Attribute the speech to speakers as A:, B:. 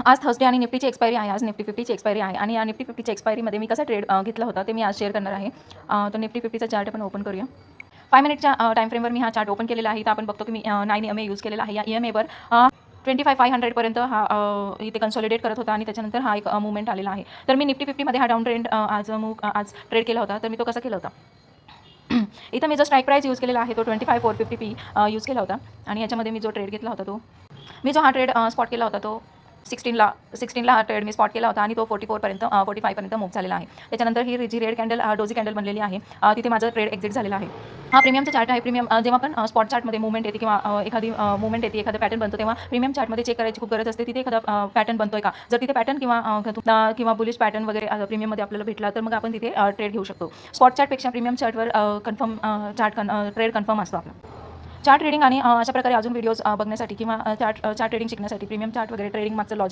A: आज थर्सडे आणि निफ्टीची एक्सपायरी आहे. आज निफ्टी 50ची एक्सपायरी आहे आणि या निफ्टी 50च्या एक्सपायरीमध्ये मी कसा ट्रेड घेतला होता ते मी आज शेअर करणार आहे. तर निफ्टी 50चा चार्ट आपण ओपन करूया. 5 मिनिटच्या टाईम फ्रेमवर मी हा चार्ट ओपन केलेला आहे. तर आपण बघतो की मी 9 EMA यूज केलेला आहे. या EMAवर 25,500 पर्यंत हा इथे कन्सॉलिडेट करत होता आणि त्याच्यानंतर हा एक मूवमेंट आलेला आहे. तर मी निफ्टी 50मध्ये हा डाऊन ट्रेंड आज ट्रेड केला होता. तर मी तो कसा केला होता, इथं मी जो स्ट्राईक प्राईस यूज केलेला आहे तो 25,450p यूज केला होता आणि याच्यामध्ये मी जो ट्रेड घेतला होता मी जो हा ट्रेड स्पॉट केला होता तो 16ला ट्रेड मी स्पॉट केला होता आणि तो 45 पर्यंत मूव्ह झालेला आहे. त्याच्यानंतर ही जी रेड कॅन्डल डोजी कॅन्डल बनलेली आहे, तिथे माझं ट्रेड एक्झिट झालेला आहे. हा प्रीमियमचा चार्ट आहे. प्रीमियम जेव्हा पण स्पॉट चार्टमध्ये मूवमेंट येते किंवा एखादी मूवमेंट येते, एखादा पॅटर्न बनतो, तेव्हा प्रीमियम चार्टमध्ये चेक करायची खूप गरज असते. तिथे एखादा पॅटर्न बनतोय का, जर तिथे पॅटर्न किंवा बुलिश पॅटर्न वगैरे प्रीमियममध्ये आपल्याला भेटला तर मग आपण तिथे ट्रेड घेऊ शकतो. स्पॉट चार्टपेक्षा प्रीमियम चार्टवर ट्रेड कन्फर्म असतो आपला. चार्ट ट्रेडिंग आणि अशा प्रकारे अजून व्हिडिओज बघण्यासाठी किंवा चार्ट ट्रेडिंग शिकण्यासाठी, प्रीमियम चार्ट वगैरे ट्रेडिंग मागचं लॉजिक